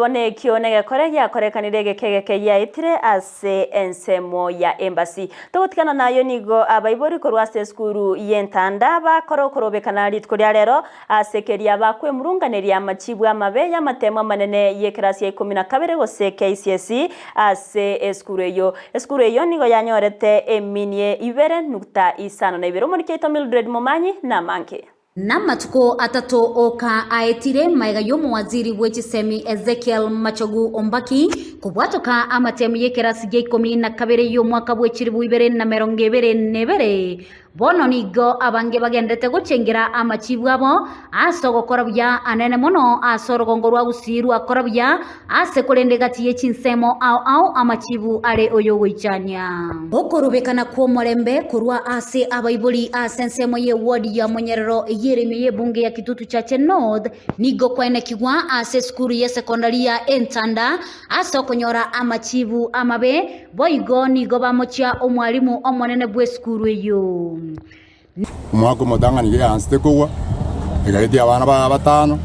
Bone kionege koregia korekanire gekegeke ya itire ase ensemo ya embassy tugutikana nayo nigo abaibori korwa se skuru yentanda bakorobekana ritkoria rero asekeria bakwe murunganeria amachibu amabe ya matema manene ye class ya 12 gose KCSE ase skuru eyo nigo yanyorete eminie 2.52 muri keito Mildred Momanyi na manke na matuko atatu oka aetire maigayo mwaziri wechisemi Ezekiel Machogu Ombaki kubwatoka amatemu yekerasi ya 12 yo mwaka bwechiribu 2022 bono nigo abange bagendete gucengera amachibu abo asogokora bya anene mono asorogongorwa gusiru akora bya ase kurende gati yechinsemo au amachibu are oyo goichania bokorobekana kwa morembe kurwa ase abaibuli asensemo ye ward ya Monyerero yeremeye bunge ya Kitutu Chache North nigo kwene kigwa ase skuru ya sekondari ya Entanda asokonyora amachibu amabe boigo nigo bamochia omwalimu omonene bwe skuru eyo umwaka mudangani ge anste kuwa egahiti abana batano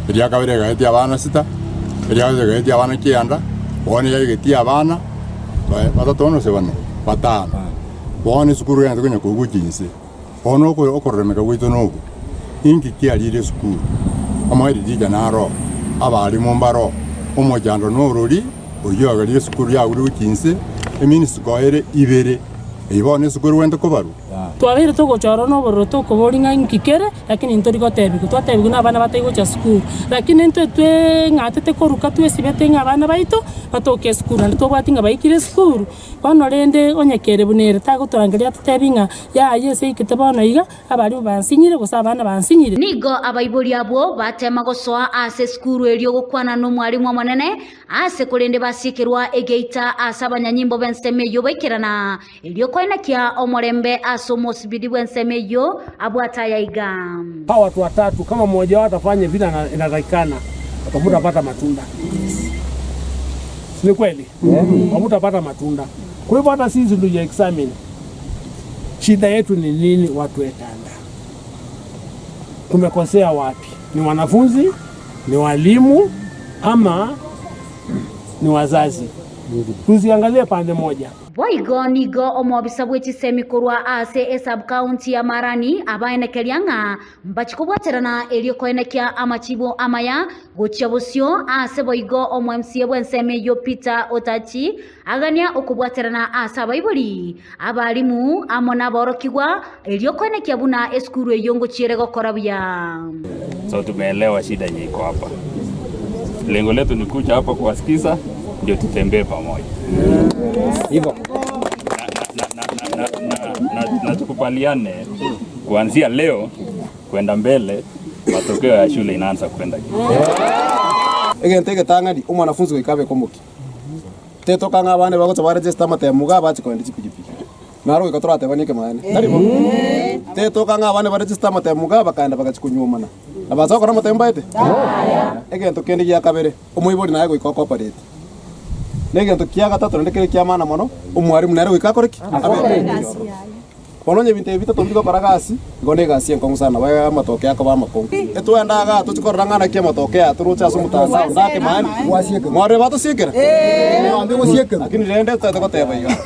eria kabere egahiti abana 6 eria egahiti abana 9 bone egahiti abana batatono se bane batano bone skuru ya ndunya kugujinse ono ko okoremeka gwito nogo ingi kialire skuru amairi dija naro abali mumbaro umojando norori oyo agali skuru ya gujinse emini skoere ibere ibone skuru wende kubaru twabire tugochora no borro tukoboringa inkikere lakini ntorigo tebiku twatebiku na bana bataigo cha school lakini ntwe ngatete koruka twesibete ngabana baito batoke school andi tobwatinga baikire school bano rende onyekere bunere tagutorangeria tutebinga ya yese ikitebona iga abari bansinyire gusa abana bansinyire nigo abaibori abo batema gosoa ase school elio gukwana no mwalimu munene ase kurende basikirwa egeita asabanyanyimbo bensemeyo bekirana elio koina kia omorembe mosibidi wensemeyo abwata yaiga hawa watu watatu kama mmoja wao atafanya vile inatakikana atapata matunda. Ni kweli? Atapata matunda. Kwa hivyo hata sisi ndio examine shida yetu ni nini watu Entanda. Tumekosea wapi? Ni wanafunzi, ni walimu ama ni wazazi? Tuziangalie pande moja. Boigo nigo omobisa bwechisemi kurwa ase sub county ya Marani abaene kelianga mbachikobwaterana elio koenekia amachibo amaya gochiabosio ase boigo omwemsie bwenseme yo Peter Otachi agania okubwaterana ase abaiboli abalimu amona borokigwa elio koenekia buna eskuru eyongo chiere gokora bya. So tumeelewa shida yenye iko hapa. Lengo letu ni kuja hapa kuwasikiza ndio tutembee pamoja. Hivyo na tukubaliane kuanzia leo kwenda mbele matokeo ya shule inaanza kwenda egentege tangani umwanafunzi wikabe komuki teto kanga abane bago tabare register matemu ga bachi kwenda chipikipiki naro ikatora banike maana ndaribo teto kanga abane ba register matemu ga bakanda bagachikunyumana abaza kora matemu baite egento kendi ya kabere umuibori naye go cooperate negento kia gatatu ndekere kia mana mono umwarimu nare wikakoreki bononye binte bitatu mbiko paragasi ngone gasi enkongu sana baya matoke yako ba makongu etwendaga tuchikorangana kia matoke aturucha sumutaza ndake mani wasieke mware bato siekera ambigo siekera lakini rende tatagoteba iga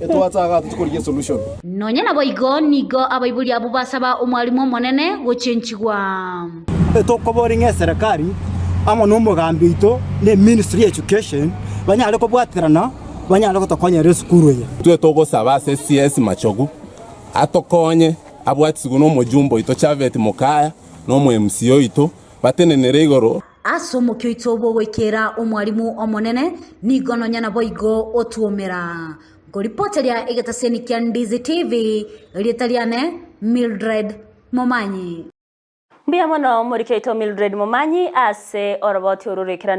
etwazaga tuchikoriye solution nonya na boigo nigo abaibuli abo basaba umwalimu monene gochenchigwa etokoboringa serikali ama n'umugambi ito ne Ministry Education banyale ko bwaterana banyale ko tokonyere skuru ye twe togosaba CS Machogu atokonye abwatisigo no mujumbo ito Chavet Mukaya no mu MCO ito batenenere igoro asomo kyo ito bogwekera omwalimu omonene nigono nyana boigo otuomera go reporteria egetaseni kya Ndizi TV ritaliane Mildred Momanyi Mbia mono muri keito Mildred Momanyi ase oroboti ururekera